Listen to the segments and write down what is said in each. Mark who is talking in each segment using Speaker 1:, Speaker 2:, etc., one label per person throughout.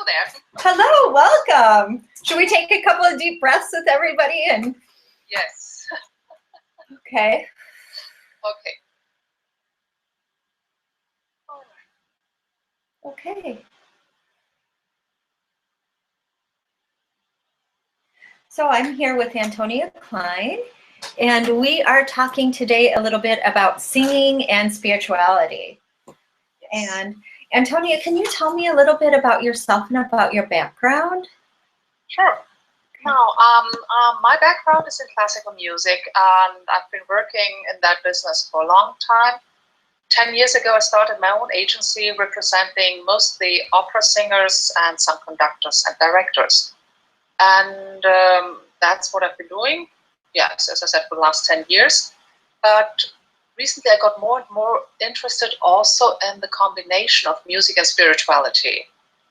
Speaker 1: hello there.
Speaker 2: Hello, welcome. Should we take a couple of deep breaths with everybody? And
Speaker 1: Yes.
Speaker 2: okay.
Speaker 1: Okay.
Speaker 2: Okay. So I'm here with Antonia Klein, and we are talking today a little bit about singing and spirituality.
Speaker 1: Yes.
Speaker 2: And Antonia, can you tell me a little bit about yourself and about your background?
Speaker 1: Sure. Now, my background is in classical music, and I've been working in that business for a long time. 10 years ago, I started my own agency representing mostly opera singers and some conductors and directors. And that's what I've been doing, yes, as I said, for the last 10 years. But recently, I got more and more interested also in the combination of music and spirituality.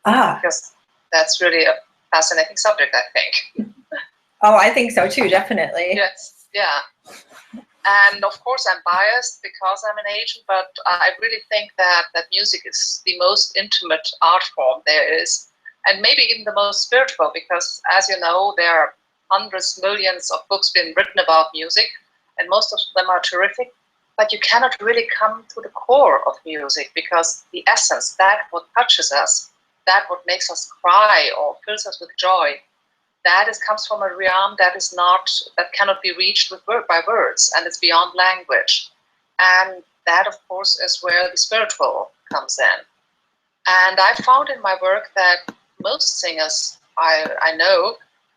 Speaker 1: Because that's really a fascinating subject, I think.
Speaker 2: Oh, I think so too, definitely.
Speaker 1: Yes, yeah. And of course, I'm biased because I'm an agent, but I really think that music is the most intimate art form there is, and maybe even the most spiritual, because as you know, there are hundreds, millions of books being written about music, and most of them are terrific, but you cannot really come to the core of music, because the essence, that what touches us, that what makes us cry or fills us with joy, that comes from a realm that cannot be reached by words, and it's beyond language. And that, of course, is where the spiritual comes in. And I found in my work that most singers I know,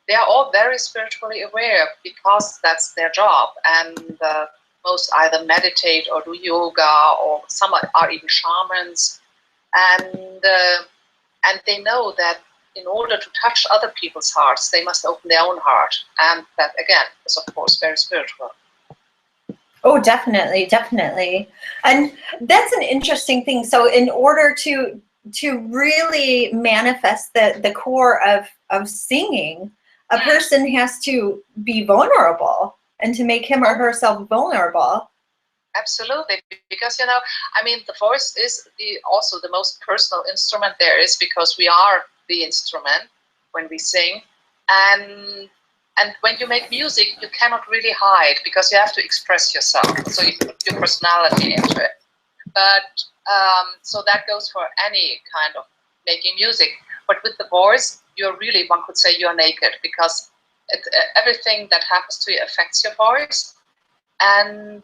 Speaker 1: they are all very spiritually aware because that's their job. And most either meditate or do yoga, or some are even shamans. And they know that in order to touch other people's hearts, they must open their own heart. And that, again, is, of course, very spiritual.
Speaker 2: Oh, definitely, definitely. And that's an interesting thing. So in order to really manifest the core of singing, a person has to be vulnerable and to make him or herself vulnerable.
Speaker 1: Absolutely, because, you know, I mean, the voice is also the most personal instrument there is, because we are the instrument when we sing, and when you make music, you cannot really hide, because you have to express yourself, so you put your personality into it. But so that goes for any kind of making music. But with the voice, you're really, one could say, you're naked, because everything that happens to you affects your voice, and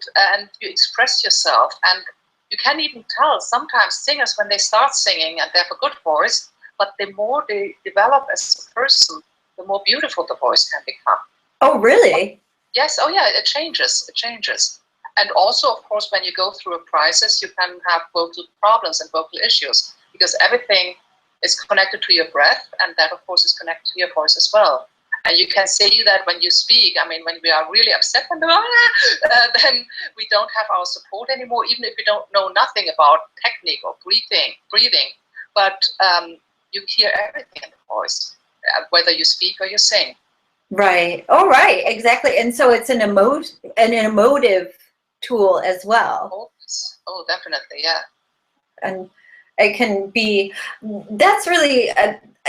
Speaker 1: you express yourself. And you can even tell sometimes singers, when they start singing and they have a good voice, but the more they develop as a person, the more beautiful the voice can become.
Speaker 2: Oh, really?
Speaker 1: Yes. Oh, yeah. It changes. It changes. And also, of course, when you go through a crisis, you can have vocal problems and vocal issues, because everything is connected to your breath, and that, of course, is connected to your voice as well. And you can see that when you speak. I mean, when we are really upset, then we don't have our support anymore, even if we don't know nothing about technique or breathing. But you hear everything in the voice, whether you speak or you sing.
Speaker 2: Right. Oh, right. Exactly. And so it's an emotive tool as well.
Speaker 1: Oh, definitely. Yeah.
Speaker 2: And it can be, that's really,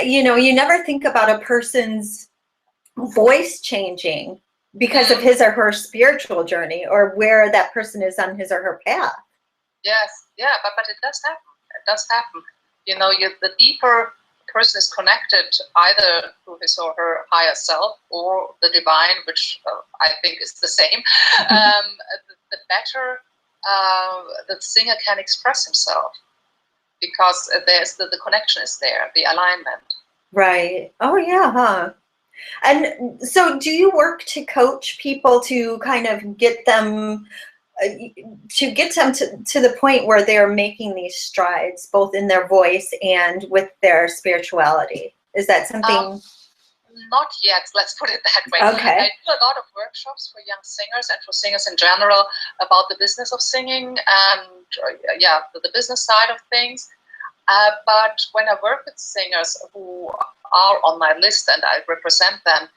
Speaker 2: you know, you never think about a person's voice changing because of his or her spiritual journey, or where that person is on his or her path.
Speaker 1: Yes. Yeah. But it does happen. It does happen. You know, the deeper person is connected either to his or her higher self or the divine, which I think is the same, the better the singer can express himself, because there's the connection is there, the alignment.
Speaker 2: Right. Oh, yeah, huh? And so do you work to coach people to kind of get them to the point where they're making these strides, both in their voice and with their spirituality? Is that something?
Speaker 1: Not yet, let's put it that way.
Speaker 2: Okay.
Speaker 1: I do a lot of workshops for young singers and for singers in general about the business of singing and the business side of things. But when I work with singers who are on my list and I represent them,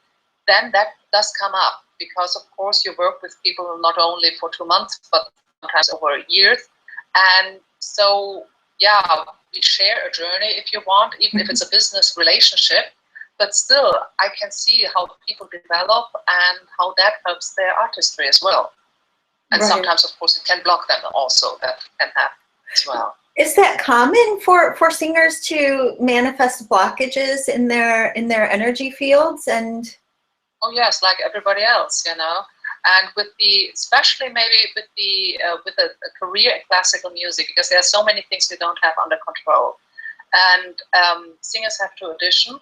Speaker 1: then that does come up, because of course you work with people not only for 2 months, but sometimes over years. And so, yeah, we share a journey, if you want, even if it's a business relationship. But still, I can see how people develop and how that helps their artistry as well. And sometimes, of course, it can block them also. That can happen as well.
Speaker 2: Is that common for singers to manifest blockages in their energy fields? And
Speaker 1: oh yes, like everybody else, you know. And with the, especially maybe with the with a career in classical music, because there are so many things we don't have under control, and singers have to audition,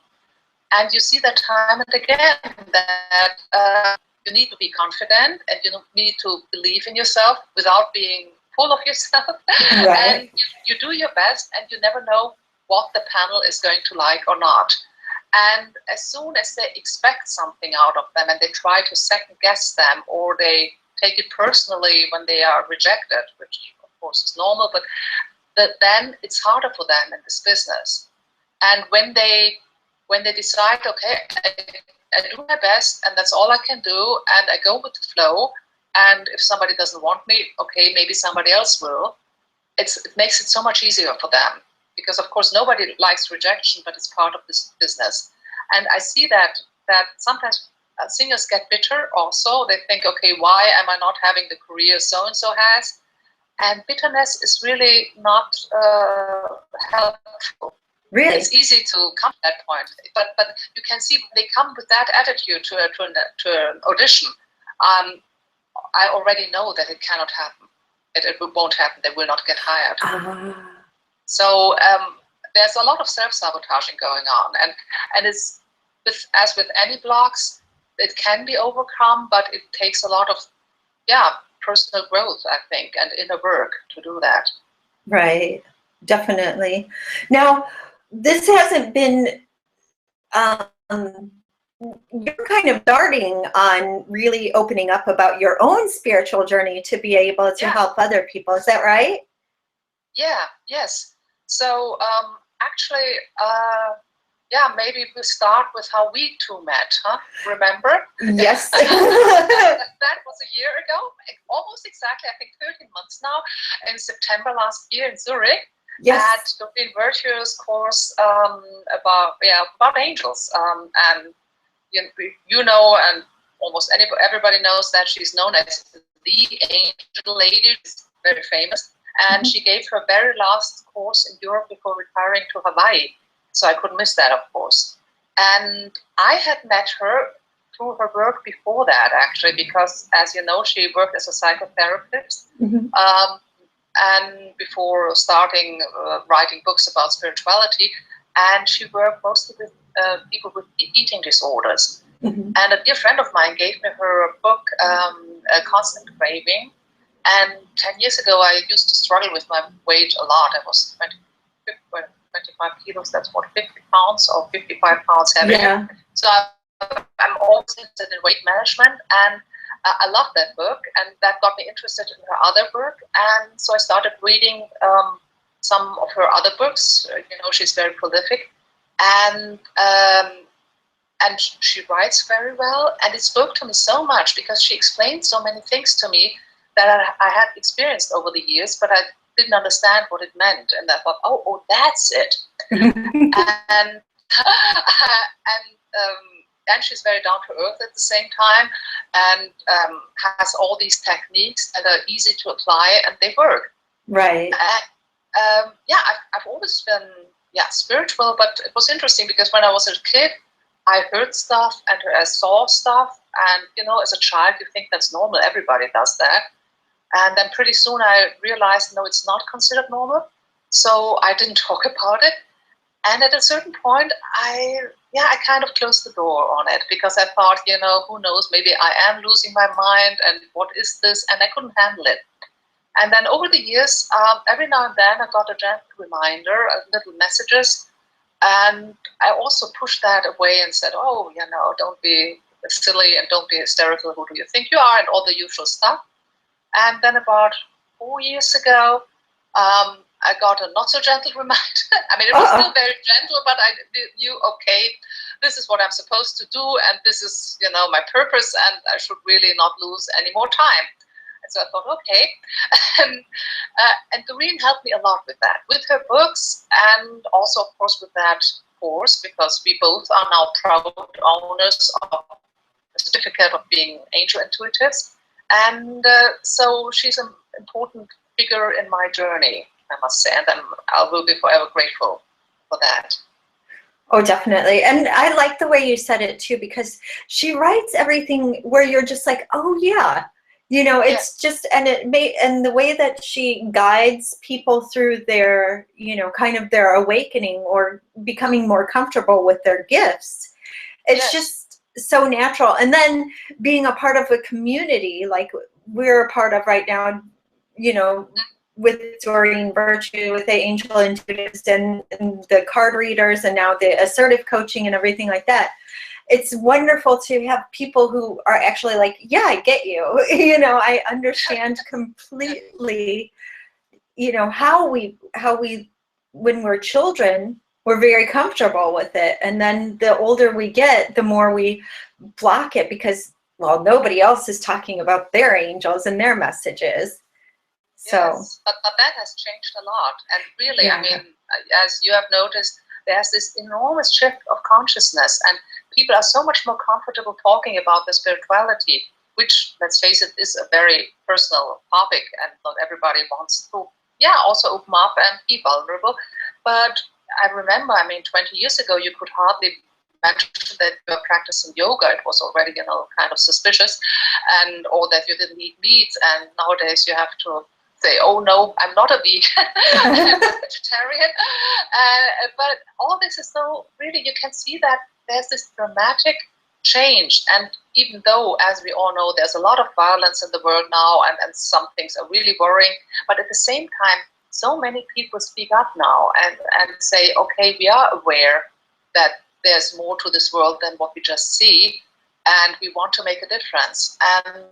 Speaker 1: and you see that time and again that you need to be confident and you need to believe in yourself without being full of yourself. And you do your best, and you never know what the panel is going to like or not. And as soon as they expect something out of them and they try to second guess them, or they take it personally when they are rejected, which of course is normal, but then it's harder for them in this business. And when they decide, okay, I do my best and that's all I can do, and I go with the flow, and if somebody doesn't want me, okay, maybe somebody else will, it makes it so much easier for them. Because of course nobody likes rejection, but it's part of this business. And I see that sometimes singers get bitter also. They think, okay, why am I not having the career so-and-so has? And bitterness is really not helpful.
Speaker 2: Really?
Speaker 1: It's easy to come to that point. But you can see when they come with that attitude to an audition, I already know that it cannot happen. It won't happen. They will not get hired. So there's a lot of self-sabotaging going on, and it's as with any blocks, it can be overcome, but it takes a lot of personal growth, I think, and inner work to do that.
Speaker 2: Right, definitely. Now, this hasn't been. You're kind of starting on really opening up about your own spiritual journey to be able to help other people. Is that right?
Speaker 1: Yeah. Yes. So actually, maybe we start with how we two met, huh? Remember?
Speaker 2: Yes.
Speaker 1: That was a year ago, almost exactly, I think 13 months now, in September last year in Zurich.
Speaker 2: Yes.
Speaker 1: At the Being Virtuous course about angels. And you know, and almost everybody knows that she's known as the angel lady. She's very famous. And she gave her very last course in Europe before retiring to Hawaii. So I couldn't miss that, of course. And I had met her through her work before that, actually, because, as you know, she worked as a psychotherapist. And before starting writing books about spirituality. And she worked mostly with people with eating disorders. And a dear friend of mine gave me her book, A Constant Craving. And 10 years ago, I used to struggle with my weight a lot. I was 25 kilos, that's what, 50 pounds or 55 pounds heavier.
Speaker 2: Yeah.
Speaker 1: So I'm always interested in weight management, and I love that book, and that got me interested in her other work. And so I started reading some of her other books. You know, she's very prolific, and she writes very well. And it spoke to me so much because she explained so many things to me that I had experienced over the years, but I didn't understand what it meant. And I thought, oh, that's it. And she's very down to earth at the same time, and has all these techniques that are easy to apply, and they work.
Speaker 2: Right.
Speaker 1: I've always been spiritual, but it was interesting because when I was a kid, I heard stuff and I saw stuff, and you know, as a child, you think that's normal. Everybody does that. And then pretty soon I realized, no, it's not considered normal. So I didn't talk about it. And at a certain point, I kind of closed the door on it because I thought, you know, who knows, maybe I am losing my mind, and what is this? And I couldn't handle it. And then over the years, every now and then I got a gentle reminder, little messages. And I also pushed that away and said, oh, you know, don't be silly and don't be hysterical. Who do you think you are? And all the usual stuff. And then about 4 years ago, I got a not so gentle reminder. I mean, it was still very gentle, but I knew, okay, this is what I'm supposed to do, and this is, you know, my purpose, and I should really not lose any more time. so I thought, okay. And Doreen helped me a lot with that, with her books, and also, of course, with that course, because we both are now proud owners of a certificate of being angel intuitives. And so she's an important figure in my journey, I must say, and I will be forever grateful for that.
Speaker 2: Oh, definitely. And I like the way you said it too, because she writes everything where you're just like, oh yeah, you know, it's just, and and the way that she guides people through their, you know, kind of their awakening or becoming more comfortable with their gifts. It's just so natural. And then being a part of a community like we're a part of right now, you know, with Doreen Virtue, with the Angel Intuitives and the card readers, and now the assertive coaching and everything like that. It's wonderful to have people who are actually like, yeah, I get you. You know, I understand completely, you know, how we, when we're children, we're very comfortable with it. And then the older we get, the more we block it because, well, nobody else is talking about their angels and their messages. So,
Speaker 1: yes, but that has changed a lot. And really, I mean, as you have noticed, there's this enormous shift of consciousness, and people are so much more comfortable talking about the spirituality, which, let's face it, is a very personal topic, and not everybody wants to, also open up and be vulnerable. But I remember, I mean, 20 years ago, you could hardly mention that you were practicing yoga. It was already, you know, kind of suspicious, and or that you didn't eat meat. And nowadays, you have to say, oh no, I'm not a vegan, I'm a vegetarian. But all this is so, really, you can see that there's this dramatic change. And even though, as we all know, there's a lot of violence in the world now, and some things are really worrying, but at the same time, so many people speak up now and say, okay, we are aware that there's more to this world than what we just see, and we want to make a difference. And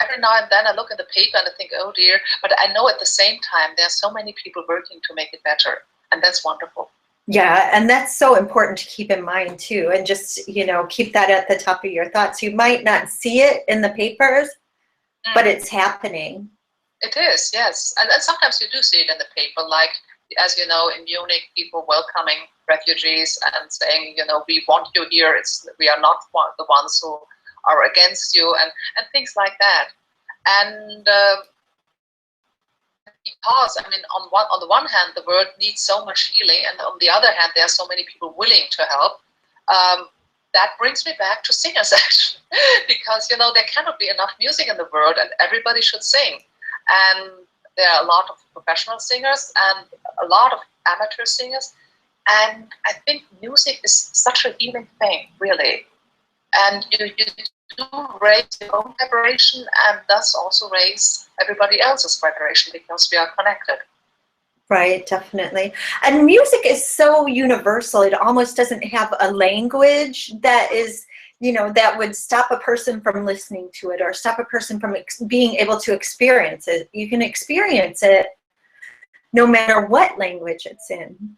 Speaker 1: every now and then I look at the paper and I think, oh dear, but I know at the same time there are so many people working to make it better, and that's wonderful.
Speaker 2: Yeah, and that's so important to keep in mind too, and just, you know, keep that at the top of your thoughts. You might not see it in the papers, but it's happening. It
Speaker 1: is, yes. And sometimes you do see it in the paper, like, as you know, in Munich, people welcoming refugees and saying, you know, we want you here. We are not the ones who are against you, and things like that. And because, I mean, on the one hand, the world needs so much healing, and on the other hand, there are so many people willing to help. That brings me back to singers, actually, because, you know, there cannot be enough music in the world, and everybody should sing. And there are a lot of professional singers and a lot of amateur singers. And I think music is such a healing thing, really. And you do raise your own vibration, and thus also raise everybody else's vibration, because we are connected.
Speaker 2: Right, definitely. And music is so universal. It almost doesn't have a language that is, you know, that would stop a person from listening to it or stop a person from being able to experience it. You can experience it no matter what language it's in.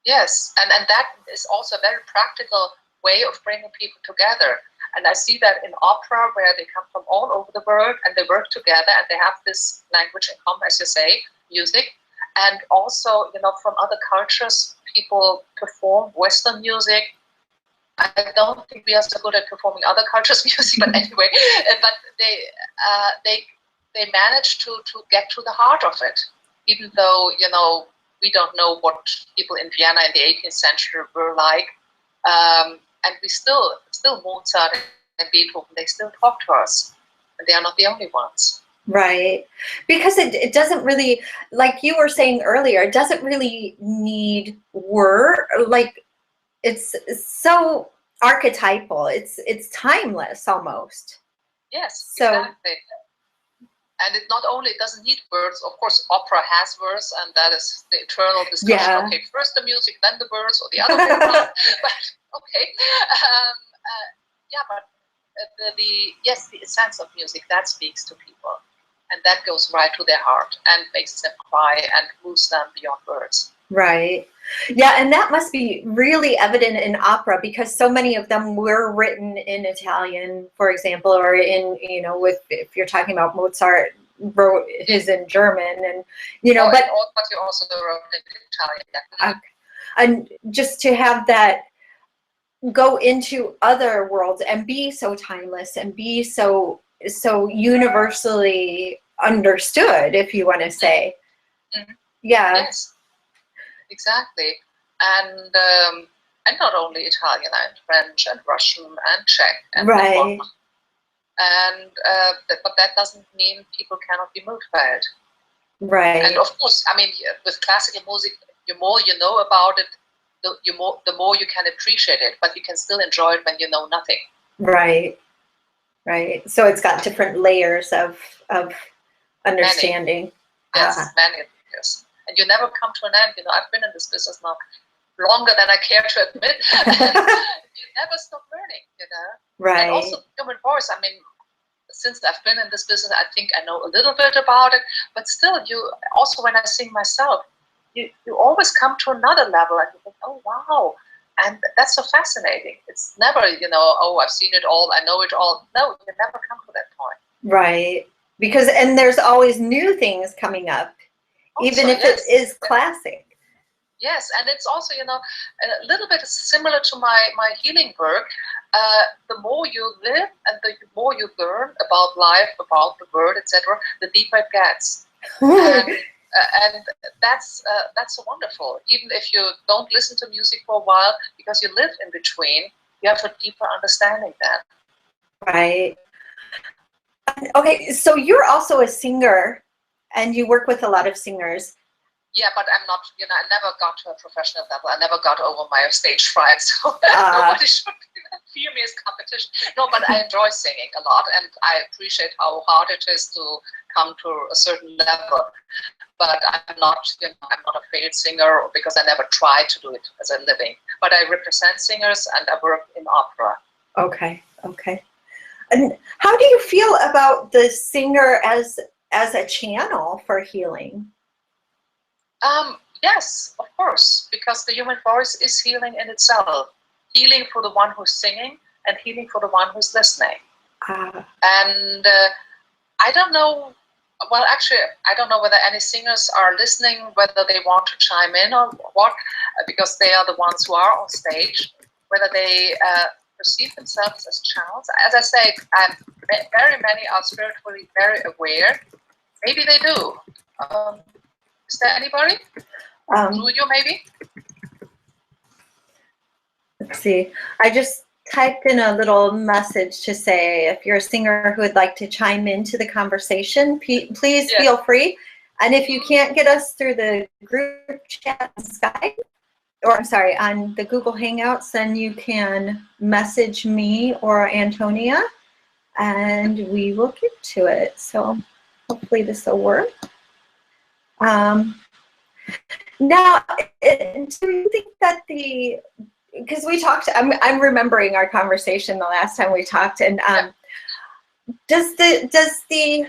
Speaker 1: Yes, and that is also a very practical way of bringing people together. And I see that in opera, where they come from all over the world and they work together and they have this language in common, as you say, music. And also, you know, from other cultures, people perform Western music. I don't think we are so good at performing other cultures' music, but anyway, but they manage to get to the heart of it, even though, you know, we don't know what people in Vienna in the 18th century were like. And we still Mozart and Beethoven, they still talk to us, and they are not the only ones.
Speaker 2: Right, because it doesn't really, like you were saying earlier, it doesn't really need word, like it's so archetypal, it's timeless almost.
Speaker 1: Yes,
Speaker 2: so
Speaker 1: exactly. And it not only doesn't need words, of course, opera has words, and that is the eternal discussion.
Speaker 2: Yeah.
Speaker 1: Okay, first the music, then the words, or the other way around. But okay, but the essence of music, that speaks to people, and that goes right to their heart and makes them cry and moves them beyond words.
Speaker 2: Right. Yeah, and that must be really evident in opera because so many of them were written in Italian, for example, or in, you know, with, if you're talking about Mozart, wrote his in German, and, you know, but
Speaker 1: you also wrote in Italian. Yeah.
Speaker 2: And just to have that go into other worlds and be so timeless and be so universally understood, if you want to say.
Speaker 1: Mm-hmm.
Speaker 2: Yeah.
Speaker 1: Yes, exactly. And not only Italian, and French and Russian and Czech and
Speaker 2: right.
Speaker 1: And but that doesn't mean people cannot be moved by it.
Speaker 2: Right.
Speaker 1: And of course, I mean, with classical music, the more you know about it, the more you can appreciate it, but you can still enjoy it when you know nothing.
Speaker 2: Right. Right. So it's got different layers of understanding.
Speaker 1: Many. Yes, many layers. And you never come to an end. You know, I've been in this business now longer than I care to admit. You never stop learning, you know.
Speaker 2: Right.
Speaker 1: And also human voice, I mean, since I've been in this business, I think I know a little bit about it, but still, you also, when I sing myself, you always come to another level and you think, oh, wow. And that's so fascinating. It's never, you know, oh, I've seen it all, I know it all. No, you never come to that point.
Speaker 2: Right. Because, and there's always new things coming up, also, even if it is classic.
Speaker 1: Yes, and it's also, you know, a little bit similar to my healing work. The more you live and the more you learn about life, about the world, etc., the deeper it gets. And that's so wonderful. Even if you don't listen to music for a while, because you live in between, you have a deeper understanding then.
Speaker 2: Right. Okay, so you're also a singer, and you work with a lot of singers.
Speaker 1: Yeah, but I'm not, you know, I never got to a professional level. I never got over my stage fright, so nobody should fear me as competition. No, but I enjoy singing a lot, and I appreciate how hard it is to come to a certain level. But I'm not, you know, I'm not a failed singer because I never tried to do it as a living. But I represent singers and I work in opera.
Speaker 2: Okay, okay. And how do you feel about the singer as a channel for healing?
Speaker 1: Yes, of course, because the human voice is healing in itself. Healing for the one who's singing and healing for the one who's listening. And I don't know, well, actually, I don't know whether any singers are listening, whether they want to chime in or what, because they are the ones who are on stage, whether they perceive themselves as channels. As I say, very many are spiritually very aware. Maybe they do. Is there anybody? Do you maybe?
Speaker 2: Let's see. I just typed in a little message to say if you're a singer who would like to chime into the conversation, please feel free. And if you can't get us through the group chat on Skype, or I'm sorry, on the Google Hangouts, then you can message me or Antonia, and we will get to it. So hopefully this will work. Now, do you think that because we talked, I'm remembering our conversation the last time we talked, and does the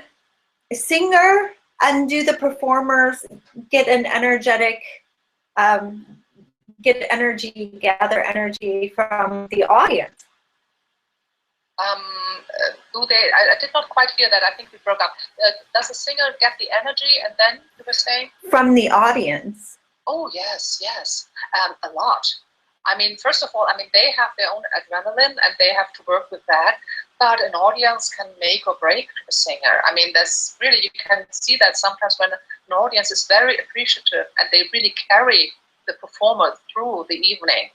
Speaker 2: singer and do the performers get an energetic, gather energy from the audience?
Speaker 1: Do they? I did not quite hear that. I think we broke up. Does the singer get the energy, and then you were saying?
Speaker 2: From the audience.
Speaker 1: Oh, yes, a lot. I mean, first of all, I mean, they have their own adrenaline and they have to work with that, but an audience can make or break a singer. I mean, that's really, you can see that sometimes when an audience is very appreciative and they really carry the performer through the evening,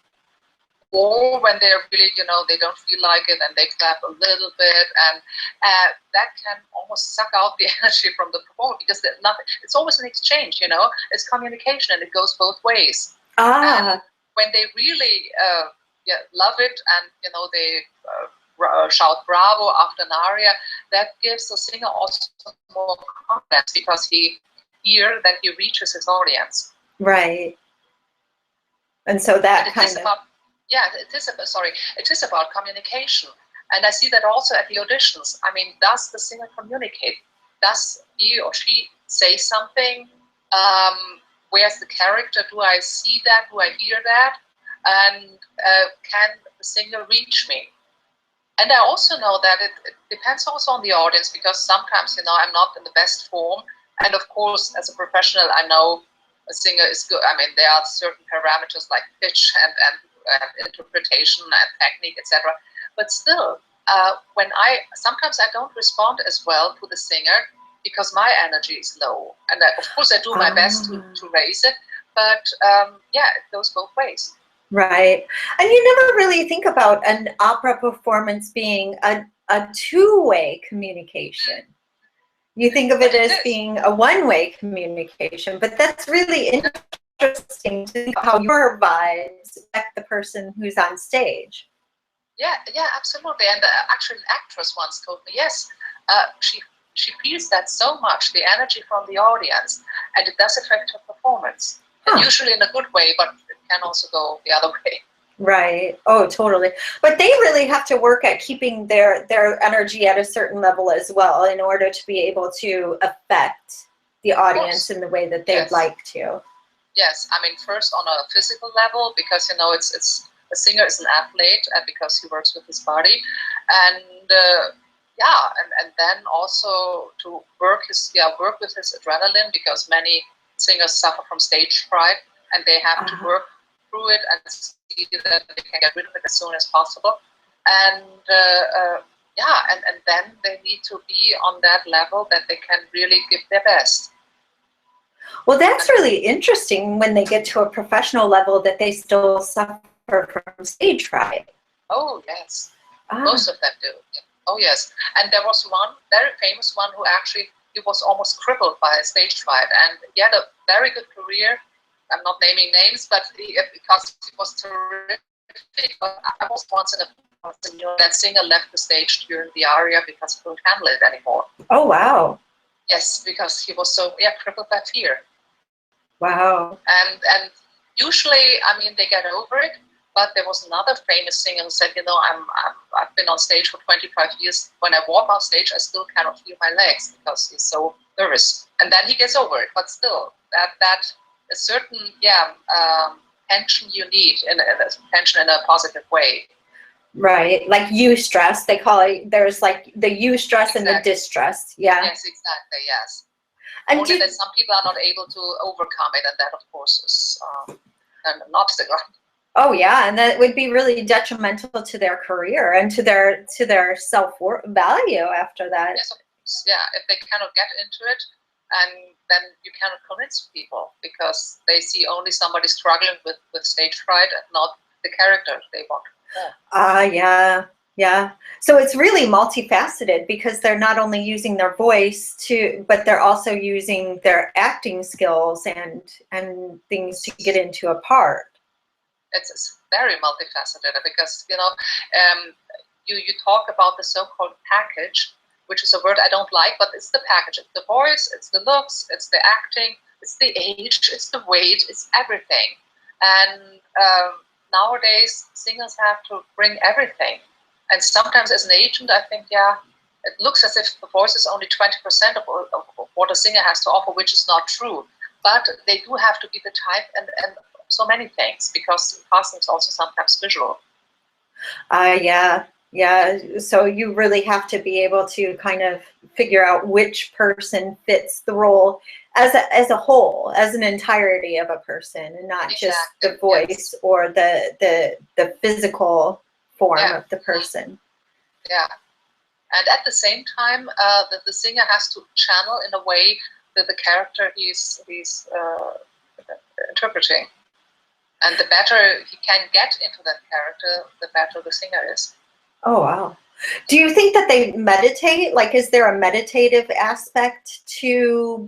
Speaker 1: or when they're really, you know, they don't feel like it and they clap a little bit, and that can almost suck out the energy from the performer, because it's always an exchange, you know, it's communication and it goes both ways. And when they really love it and, you know, they shout bravo after an aria, that gives the singer also more confidence, because he reaches his audience.
Speaker 2: Right. And so that
Speaker 1: it is about communication. And I see that also at the auditions. I mean, does the singer communicate? Does he or she say something where's the character? Do I see that? Do I hear that? And can the singer reach me? And I also know that it depends also on the audience, because sometimes, I'm not in the best form. And of course, as a professional, I know a singer is good. I mean, there are certain parameters like pitch and interpretation and technique, etc. But still, sometimes I don't respond as well to the singer because my energy is low. And of course, I do my best to raise it. But it goes both ways.
Speaker 2: Right. And you never really think about an opera performance being a two-way communication. You think of it as being a one-way communication, but that's really interesting to think how your vibes affect the person who's on stage.
Speaker 1: Yeah, absolutely. And actually, an actress once told me, yes, she feels that so much, the energy from the audience, and it does affect her performance. And usually in a good way, but it can also go the other way.
Speaker 2: Right. Oh, totally. But they really have to work at keeping their energy at a certain level as well in order to be able to affect the audience in the way that they'd like to.
Speaker 1: Yes. I mean, first on a physical level, because, it's a singer is an athlete, and because he works with his body. And and then also to work with his adrenaline, because many singers suffer from stage fright, and they have to work through it and see that they can get rid of it as soon as possible. And and then they need to be on that level that they can really give their best.
Speaker 2: Well, that's really interesting when they get to a professional level that they still suffer from stage fright.
Speaker 1: Oh, yes. Most of them do. Yeah. Oh, yes. And there was one very famous one who actually, he was almost crippled by a stage fright, and he had a very good career. I'm not naming names, but because it was terrific. I was once in a that singer left the stage during the aria because he couldn't handle it anymore.
Speaker 2: Oh, wow.
Speaker 1: Yes, because he was so crippled by fear.
Speaker 2: Wow.
Speaker 1: And usually, I mean, they get over it. But there was another famous singer who said, I've been on stage for 25 years. When I walk on stage, I still cannot feel my legs because he's so nervous. And then he gets over it. But still, that a certain tension you need, and tension in a positive way.
Speaker 2: Right, like eustress, they call it. There's like the eustress and the distress. Yeah.
Speaker 1: Yes, exactly. Yes.
Speaker 2: And
Speaker 1: only that some people are not able to overcome it, and that, of course, is an obstacle.
Speaker 2: Oh yeah, and that would be really detrimental to their career and to their self-value after that.
Speaker 1: Yes, of course. Yeah, if they cannot get into it, and then you cannot convince people because they see only somebody struggling with stage fright and not the character they want.
Speaker 2: Yeah. So it's really multifaceted because they're not only using their voice but they're also using their acting skills and things to get into a part.
Speaker 1: It's very multifaceted because you talk about the so-called package, which is a word I don't like, but it's the package. It's the voice, it's the looks, it's the acting, it's the age, it's the weight, it's everything. And nowadays singers have to bring everything. And sometimes as an agent, I think, it looks as if the voice is only 20% of what a singer has to offer, which is not true. But they do have to be the type and so many things, because casting is also sometimes visual.
Speaker 2: Yeah. So you really have to be able to kind of figure out which person fits the role as a whole, as an entirety of a person, and not just the voice or the physical form of the person. Yeah.
Speaker 1: And at the same time, the singer has to channel in a way that the character he's interpreting. And the better he can get into that character, the better the singer is.
Speaker 2: Oh, wow. Do you think that they meditate? Like, is there a meditative aspect to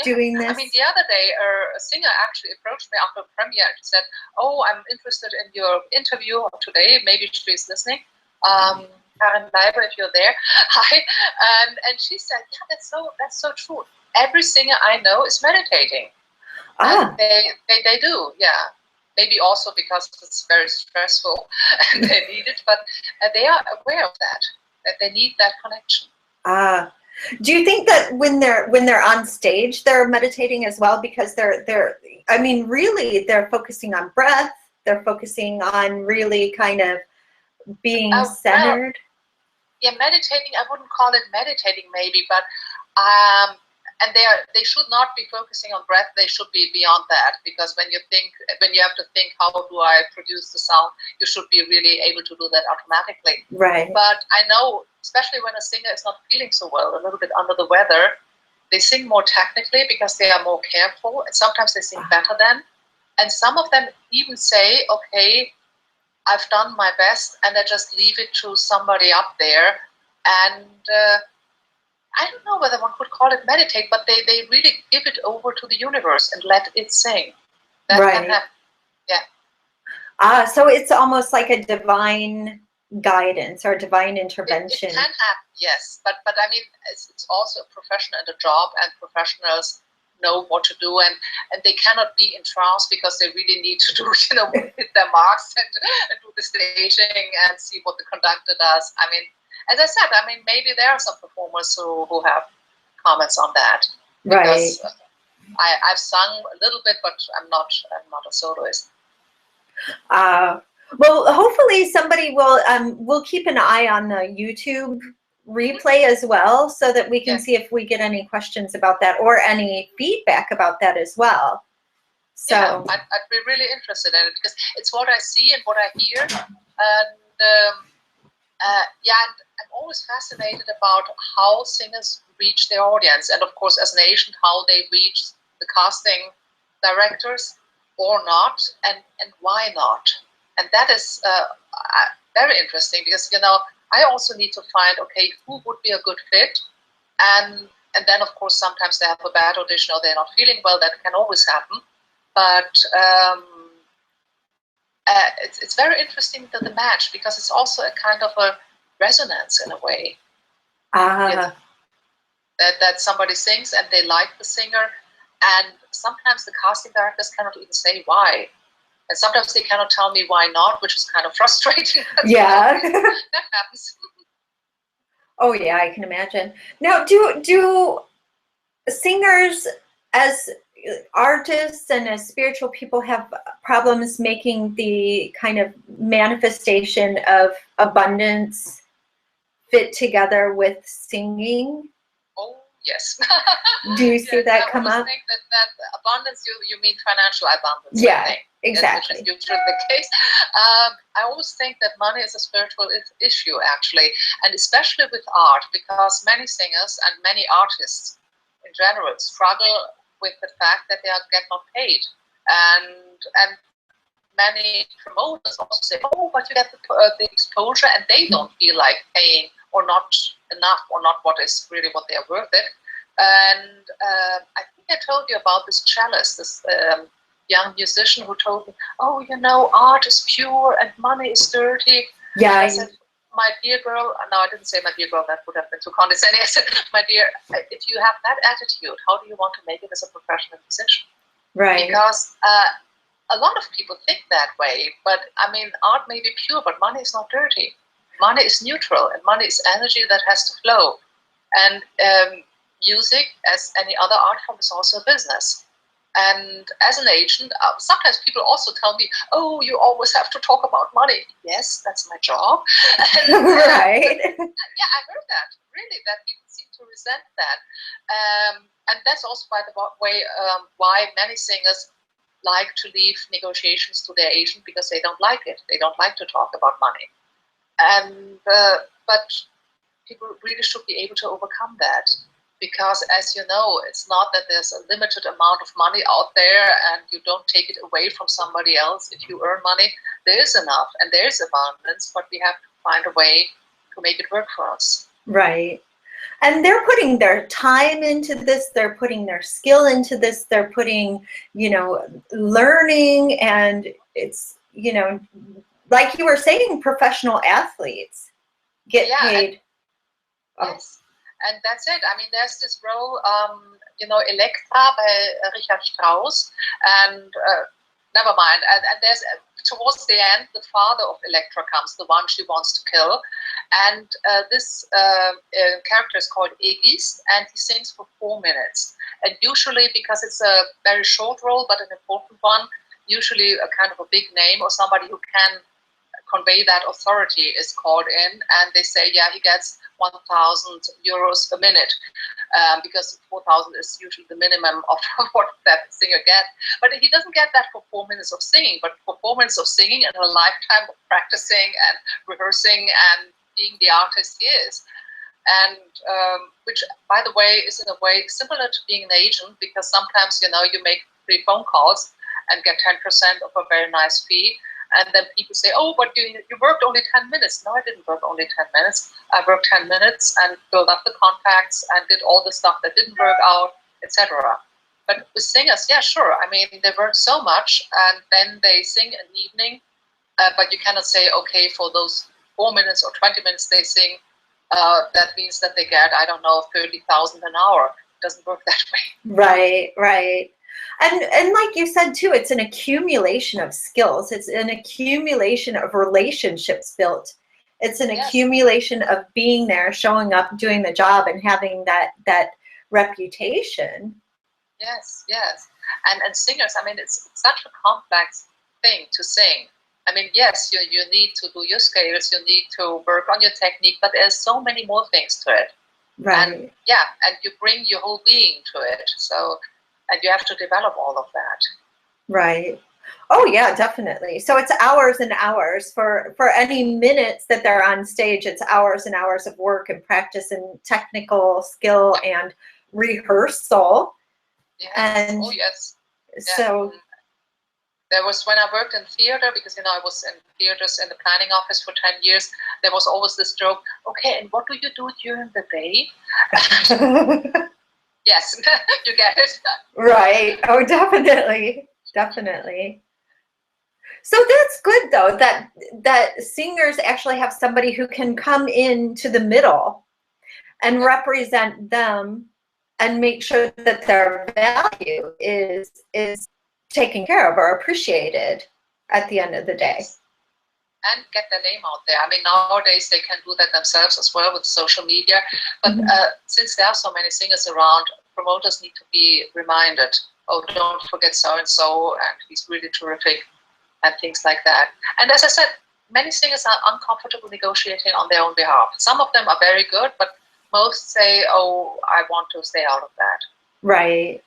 Speaker 2: doing this?
Speaker 1: I mean, the other day, a singer actually approached me after a premiere and said, "Oh, I'm interested in your interview today. Maybe she's listening. Karen Leiber, if you're there, hi." And she said, "Yeah, that's so true. Every singer I know is meditating." And they do, yeah. Maybe also because it's very stressful and they need it, but they are aware of that they need that connection.
Speaker 2: Do you think that when they're on stage, they're meditating as well? Because I mean, really, they're focusing on breath. They're focusing on really kind of being centered.
Speaker 1: Yeah, meditating. I wouldn't call it meditating, maybe, but and they should not be focusing on breath. They should be beyond that, because when you have to think, how do I produce the sound, you should be really able to do that automatically.
Speaker 2: Right.
Speaker 1: But I know, especially when a singer is not feeling so well, a little bit under the weather, they sing more technically because they are more careful, and sometimes they sing better then. And some of them even say, okay, I've done my best, and I just leave it to somebody up there. And I don't know whether one could call it meditate, but they really give it over to the universe and let it sing. That can happen. Yeah.
Speaker 2: So it's almost like a divine guidance or divine intervention.
Speaker 1: It can happen, yes. But I mean, it's also a profession and a job, and professionals know what to do, and they cannot be in trance because they really need to do, hit their marks and do the staging and see what the conductor does. I mean, as I said, I mean, maybe there are some performers who have comments on that. Because I've sung a little bit, but I'm not a soloist.
Speaker 2: Well, hopefully somebody will keep an eye on the YouTube replay as well, so that we can see if we get any questions about that or any feedback about that as well. So
Speaker 1: yeah, I'd be really interested in it, because it's what I see and what I hear, and and I'm always fascinated about how singers reach their audience, and of course, as an agent, how they reach the casting directors or not, and why not. And that is very interesting, because I also need to find, okay, who would be a good fit, and then of course sometimes they have a bad audition or they're not feeling well. That can always happen, but it's very interesting the match, because it's also a kind of a resonance in a way. That somebody sings and they like the singer, and sometimes the casting directors cannot even say why. And sometimes they cannot tell me why not, which is kind of frustrating.
Speaker 2: Yeah.
Speaker 1: That happens.
Speaker 2: Oh yeah, I can imagine. Now, do singers as artists and as spiritual people have problems making the kind of manifestation of abundance fit together with singing?
Speaker 1: Oh, yes.
Speaker 2: Do you see that come up?
Speaker 1: I think that abundance, you mean financial abundance.
Speaker 2: Yeah,
Speaker 1: I think.
Speaker 2: exactly.
Speaker 1: Which is usually the case. I always think that money is a spiritual issue, actually, and especially with art, because many singers and many artists in general struggle with the fact that they get not paid, and many promoters also say, oh, but you get the exposure, and they don't feel like paying, or not enough, or not what they are worth it. And I think I told you about this cellist, this young musician, who told me, oh, art is pure and money is dirty.
Speaker 2: Yeah.
Speaker 1: And I said, my dear girl, no, I didn't say my dear girl, that would have been too condescending. I said, my dear, if you have that attitude, how do you want to make it as a professional musician?
Speaker 2: Right.
Speaker 1: Because a lot of people think that way, but I mean, art may be pure, but money is not dirty. Money is neutral, and money is energy that has to flow. And music, as any other art form, is also a business. And as an agent, sometimes people also tell me, oh, you always have to talk about money. Yes, that's my job. And,
Speaker 2: right.
Speaker 1: Yeah, I heard that, really, that people seem to resent that. And that's also, by the way, why many singers like to leave negotiations to their agent, because they don't like it. They don't like to talk about money. And but people really should be able to overcome that, because, as you know, it's not that there's a limited amount of money out there and you don't take it away from somebody else. If you earn money, there is enough and there is abundance, but we have to find a way to make it work for us.
Speaker 2: Right. And they're putting their time into this, they're putting their skill into this, they're putting, learning, and it's, like you were saying, professional athletes get paid.
Speaker 1: Yes, and that's it. I mean, there's this role, Elektra by Richard Strauss, and never mind. And there's, towards the end, the father of Elektra comes, the one she wants to kill, And this character is called Egis, and he sings for 4 minutes. And usually, because it's a very short role but an important one, usually a kind of a big name or somebody who can convey that authority is called in, and they say, yeah, he gets 1,000 euros a minute, because 4,000 is usually the minimum of what that singer gets. But he doesn't get that for 4 minutes of singing, but for 4 minutes of singing and a lifetime of practicing and rehearsing and being the artist he is. And which, by the way, is in a way similar to being an agent, because sometimes, you know, you make 3 phone calls and get 10% of a very nice fee. And then people say, oh, but you worked only 10 minutes. No, I didn't work only 10 minutes. I worked 10 minutes and built up the contacts and did all the stuff that didn't work out, etc. But with singers, yeah, sure. I mean, they work so much and then they sing an evening, but you cannot say, okay, for those 4 minutes or 20 minutes they sing, that means that they get, I don't know, 30,000 an hour. It doesn't work that way.
Speaker 2: Right, right. And like you said too, it's an accumulation of skills. It's an accumulation of relationships built. It's an accumulation of being there, showing up, doing the job, and having that reputation.
Speaker 1: Yes, yes. And singers, I mean, it's such a complex thing to sing. I mean, yes, you need to do your scales, you need to work on your technique, but there's so many more things to it.
Speaker 2: Right.
Speaker 1: And yeah, and you bring your whole being to it. So, and you have to develop all of that.
Speaker 2: Right. Oh yeah, definitely. So it's hours and hours for any minutes that they're on stage. It's hours and hours of work and practice and technical skill and rehearsal.
Speaker 1: Yes.
Speaker 2: And
Speaker 1: oh yes.
Speaker 2: So
Speaker 1: there was, when I worked in theater, because, you know, I was in theaters in the planning office for 10 years, there was always this joke, okay, and what do you do during the day? Yes, you get it.
Speaker 2: Right. Oh, definitely. Definitely. So that's good though, that singers actually have somebody who can come into the middle and represent them and make sure that their value is taken care of or appreciated at the end of the day.
Speaker 1: Yes. And get their name out there. I mean, nowadays they can do that themselves as well with social media. But since there are so many singers around, promoters need to be reminded, oh, don't forget so-and-so, and he's really terrific, and things like that. And as I said, many singers are uncomfortable negotiating on their own behalf. Some of them are very good, but most say, oh, I want to stay out of that.
Speaker 2: Right.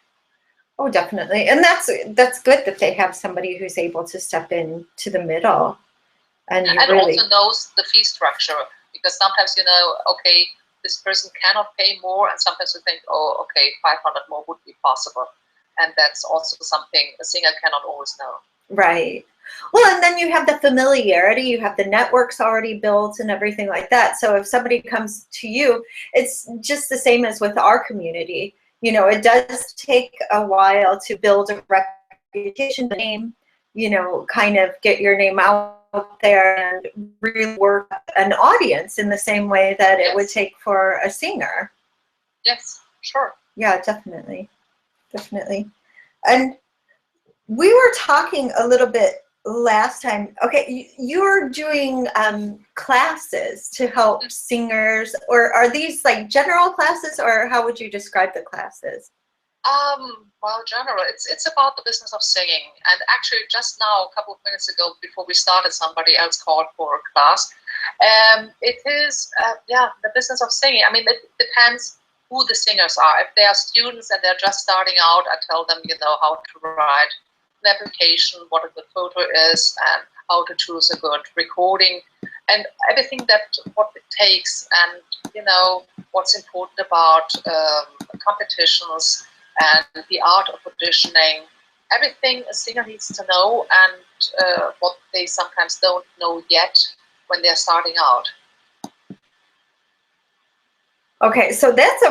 Speaker 2: Oh, definitely. And that's good that they have somebody who's able to step in to the middle. And really
Speaker 1: also knows the fee structure, because sometimes, you know, okay, this person cannot pay more, and sometimes you think, oh, okay, 500 more would be possible. And that's also something a singer cannot always know.
Speaker 2: Right. Well, and then you have the familiarity, you have the networks already built and everything like that. So if somebody comes to you, it's just the same as with our community. You know, it does take a while to build a reputation, name, you know, kind of get your name out there and really work an audience in the same way that it would take for a singer.
Speaker 1: Yes, sure.
Speaker 2: Yeah, definitely. Definitely. And we were talking a little bit last time. Okay, you're doing classes to help singers, or are these like general classes, or how would you describe the classes?
Speaker 1: Well, general, it's about the business of singing. And actually, just now, a couple of minutes ago, before we started, somebody else called for a class. It is, the business of singing. I mean, it depends who the singers are. If they are students and they're just starting out, I tell them, you know, how to write an application, what a good photo is, and how to choose a good recording, and everything what it takes, and, you know, what's important about competitions and the art of auditioning, everything a singer needs to know, and what they sometimes don't know yet when they're starting out.
Speaker 2: Okay, so that's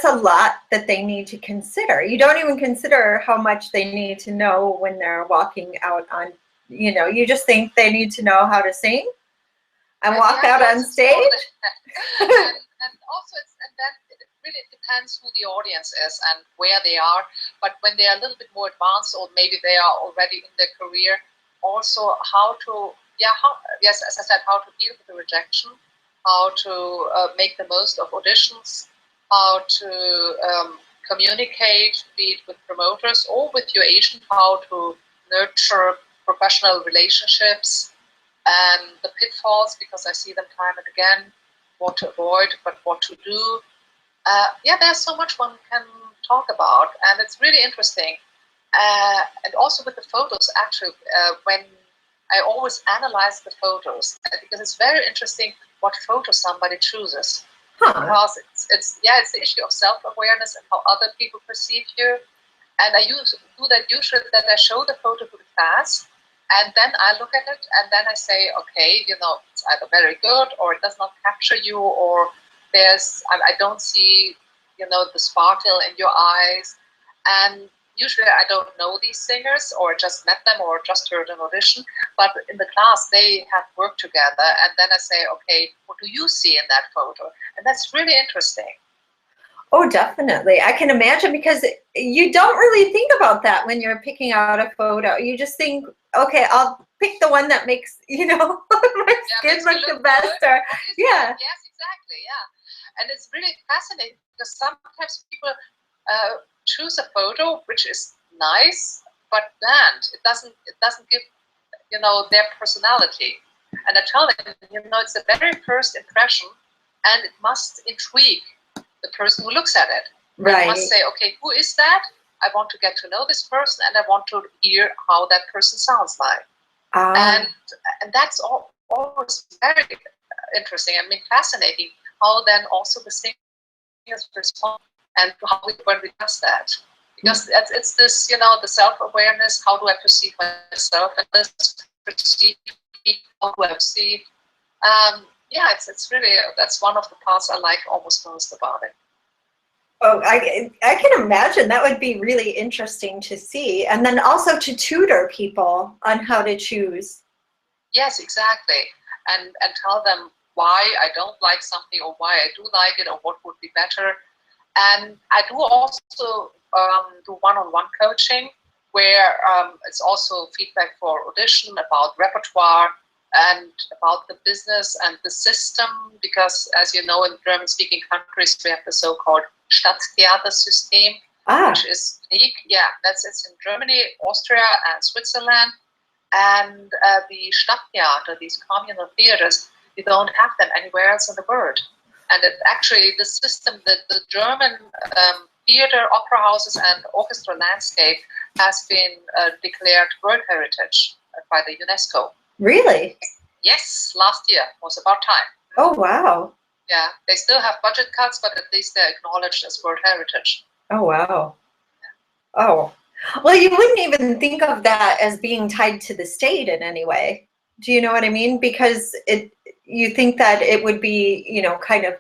Speaker 2: a lot that they need to consider. You don't even consider how much they need to know when they're walking out on, you know, you just think they need to know how to sing and walk out on stage.
Speaker 1: and also, then it really depends who the audience is and where they are. But when they are a little bit more advanced, or maybe they are already in their career, also how to, as I said, how to deal with the rejection. how to make the most of auditions, how to communicate, be it with promoters or with your agent, how to nurture professional relationships, and the pitfalls, because I see them time and again, what to avoid, but what to do. Yeah, there's so much one can talk about, and it's really interesting. And also with the photos, actually, when I always analyze the photos, because it's very interesting what photo somebody chooses. Because it's the issue of self-awareness and how other people perceive you. And I do that usually that I show the photo to the class, and then I look at it, and then I say, okay, it's either very good, or it does not capture you, or I don't see, the sparkle in your eyes. And usually I don't know these singers, or just met them, or just heard an audition, but in the class they have worked together, and then I say, okay, what do you see in that photo? And that's really interesting.
Speaker 2: Oh, definitely. I can imagine, because you don't really think about that when you're picking out a photo. You just think, okay, I'll pick the one that makes, my skin look the best. Or, yeah.
Speaker 1: Yes, exactly. Yeah. And it's really fascinating, because sometimes people choose a photo which is nice but bland. It doesn't give their personality. And I tell them, it's the very first impression, and it must intrigue the person who looks at it.
Speaker 2: Right.
Speaker 1: I must say, okay, who is that? I want to get to know this person, and I want to hear how that person sounds like. And that's always very interesting. I mean, fascinating how then also the singers respond, and when we does that. Because it's this, the self-awareness, how do I perceive myself, and this perceive, how do I perceive. Yeah, it's really, that's one of the parts I like almost most about it.
Speaker 2: Oh, I can imagine that would be really interesting to see, and then also to tutor people on how to choose.
Speaker 1: Yes, exactly, and tell them why I don't like something, or why I do like it, or what would be better. And I do also do one-on-one coaching, where it's also feedback for audition, about repertoire, and about the business and the system, because as you know, in German-speaking countries, we have the so-called Stadttheatersystem, which is unique. Yeah, it's in Germany, Austria, and Switzerland. And the Stadttheater, these communal theaters, you don't have them anywhere else in the world. And actually, the system, the German theater, opera houses, and orchestral landscape has been declared World Heritage by the UNESCO.
Speaker 2: Really?
Speaker 1: Yes, last year was about time.
Speaker 2: Oh, wow.
Speaker 1: Yeah, they still have budget cuts, but at least they're acknowledged as World Heritage.
Speaker 2: Oh, wow. Oh, well, you wouldn't even think of that as being tied to the state in any way. Do you know what I mean? Because you think that it would be, kind of,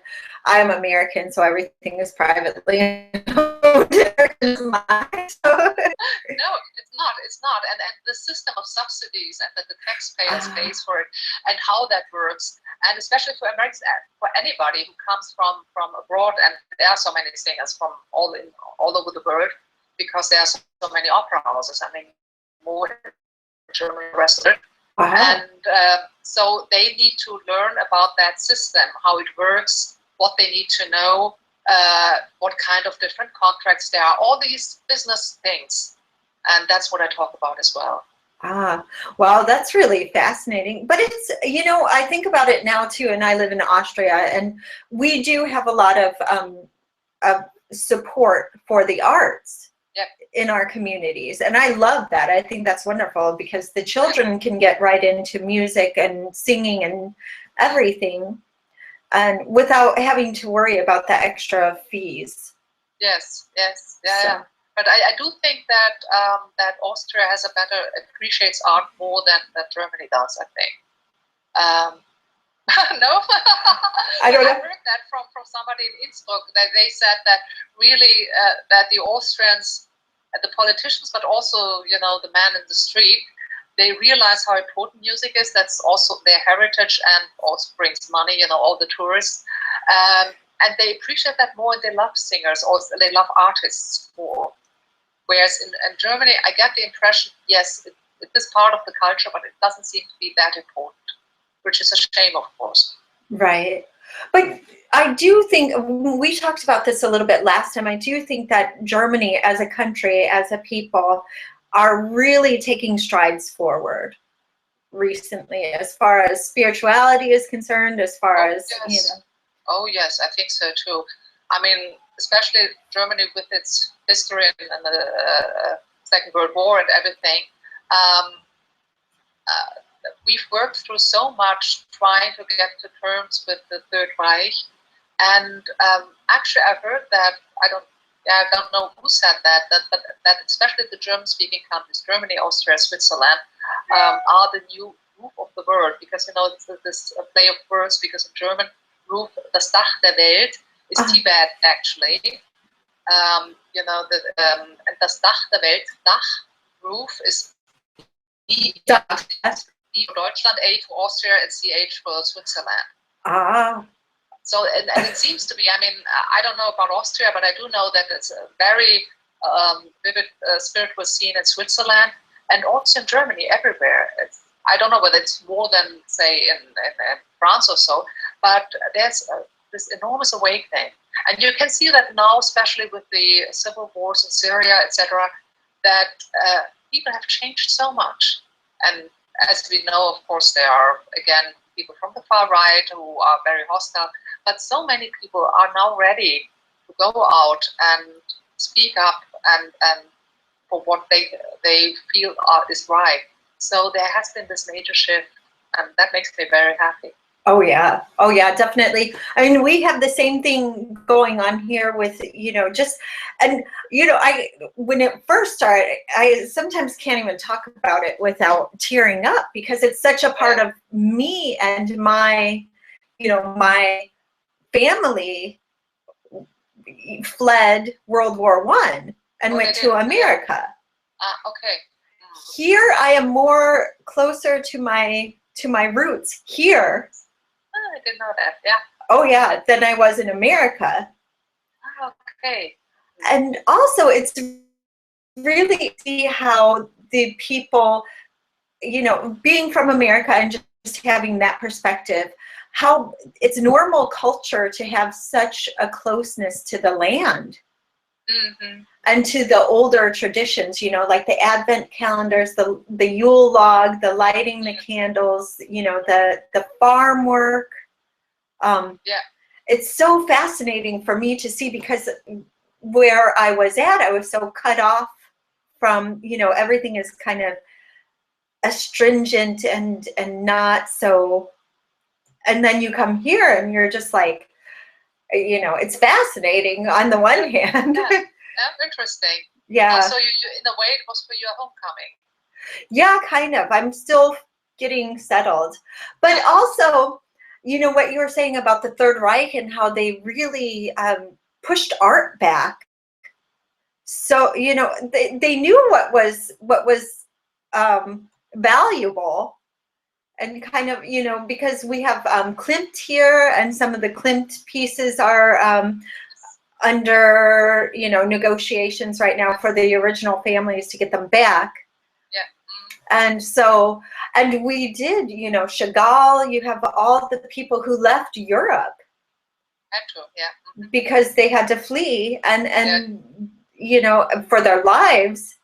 Speaker 2: I'm American, so everything is privately owned.
Speaker 1: No, it's not. And the system of subsidies, and that the taxpayers pays for it, and how that works, and especially for Americans, for anybody who comes from abroad, and there are so many singers from all over the world, because there are so many opera houses. I mean, more in Germany, the rest of it. And so they need to learn about that system, how it works, what they need to know, what kind of different contracts there are, all these business things. And that's what I talk about as well.
Speaker 2: Wow, that's really fascinating. But it's, I think about it now too, and I live in Austria, and we do have a lot of support for the arts.
Speaker 1: Yep.
Speaker 2: In our communities, and I love that. I think that's wonderful, because the children can get right into music and singing and everything, and without having to worry about the extra fees.
Speaker 1: Yes, yeah. But I do think that that Austria appreciates art more than that Germany does, I think. No,
Speaker 2: I don't know.
Speaker 1: I heard that from somebody in Innsbruck, that they said that really that the Austrians, the politicians, but also the man in the street, they realize how important music is. That's also their heritage, and also brings money. All the tourists, and they appreciate that more. And they love singers, or they love artists more. Whereas in Germany, I get the impression, yes, it is part of the culture, but it doesn't seem to be that important. Which is a shame, of course.
Speaker 2: Right. But I do think, we talked about this a little bit last time, I do think that Germany as a country, as a people, are really taking strides forward recently, as far as spirituality is concerned, as far as, you know.
Speaker 1: Oh yes, I think so too. I mean, especially Germany with its history and the Second World War and everything. We've worked through so much trying to get to terms with the Third Reich, and actually, I've heard that I don't know who said that, but that especially the German-speaking countries, Germany, Austria, Switzerland, are the new roof of the world, because you know this play of words, because in German, roof, das Dach der Welt, is Tibet actually. You know, and das Dach der Welt, Dach, roof is D for Deutschland, A for Austria, and CH for Switzerland. So, and it seems to be, I mean, I don't know about Austria, but I do know that it's a very vivid spiritual scene in Switzerland, and also in Germany, everywhere. I don't know whether it's more than, say, in France or so, but there's this enormous awakening. And you can see that now, especially with the civil wars in Syria, etc., that people have changed so much. And as we know, of course, there are, again, people from the far right who are very hostile, but so many people are now ready to go out and speak up and for what they feel is right. So there has been this major shift, and that makes me very happy.
Speaker 2: Oh yeah, definitely. I mean, we have the same thing going on here with, you know, just, and you know, when it first started, I sometimes can't even talk about it without tearing up, because it's such a part of me, and my, you know, my family fled World War I and went to America.
Speaker 1: Okay.
Speaker 2: Here I am more closer to my roots here.
Speaker 1: I didn't know that. Yeah.
Speaker 2: Oh yeah, than I was in America.
Speaker 1: Okay.
Speaker 2: And also, it's really see how the people, you know, being from America and just having that perspective, how it's normal culture to have such a closeness to the land. Mm-hmm. And to the older traditions, you know, like the Advent calendars, the Yule log, the lighting the candles, you know, the farm work. It's so fascinating for me to see, because where I was at, I was so cut off from, you know, everything is kind of astringent and not so, and then you come here and you're just like, you know, it's fascinating on the one hand.
Speaker 1: Interesting.
Speaker 2: Yeah.
Speaker 1: So you, in a way, it was for your homecoming.
Speaker 2: Yeah, kind of. I'm still getting settled. But also, you know, what you were saying about the Third Reich and how they really pushed art back. So, you know, they knew what was valuable. And kind of, you know, because we have Klimt here, and some of the Klimt pieces are under, you know, negotiations right now for the original families to get them back.
Speaker 1: Yeah.
Speaker 2: And so, and we did, you know, Chagall, you have all the people who left Europe. Because they had to flee and you know, for their lives,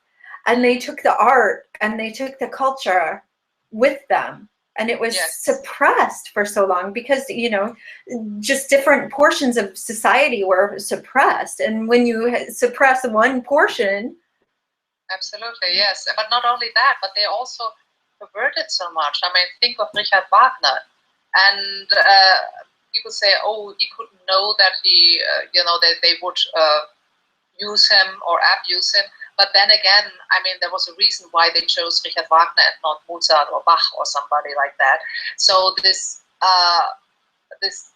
Speaker 2: and they took the art and they took the culture with them. And it was suppressed for so long because, you know, just different portions of society were suppressed. And when you suppress one portion.
Speaker 1: Absolutely, yes. But not only that, but they also perverted so much. I mean, think of Richard Wagner. And people say, oh, he couldn't know that he, you know, that they would use him or abuse him. But then again, I mean, there was a reason why they chose Richard Wagner and not Mozart or Bach or somebody like that. So this this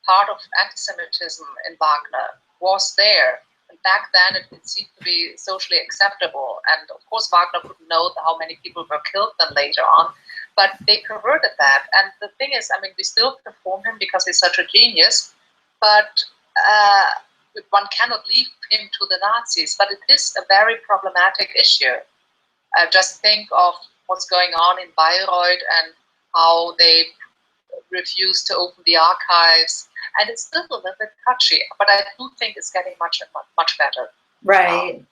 Speaker 1: part of anti-Semitism in Wagner was there. And back then, it seemed to be socially acceptable. And of course, Wagner couldn't know how many people were killed then later on. But they perverted that. And the thing is, I mean, we still perform him because he's such a genius. But one cannot leave him to the Nazis, but it is a very problematic issue. Just think of what's going on in Bayreuth and how they refused to open the archives, and it's still a little bit touchy. But I do think it's getting much better.
Speaker 2: Right.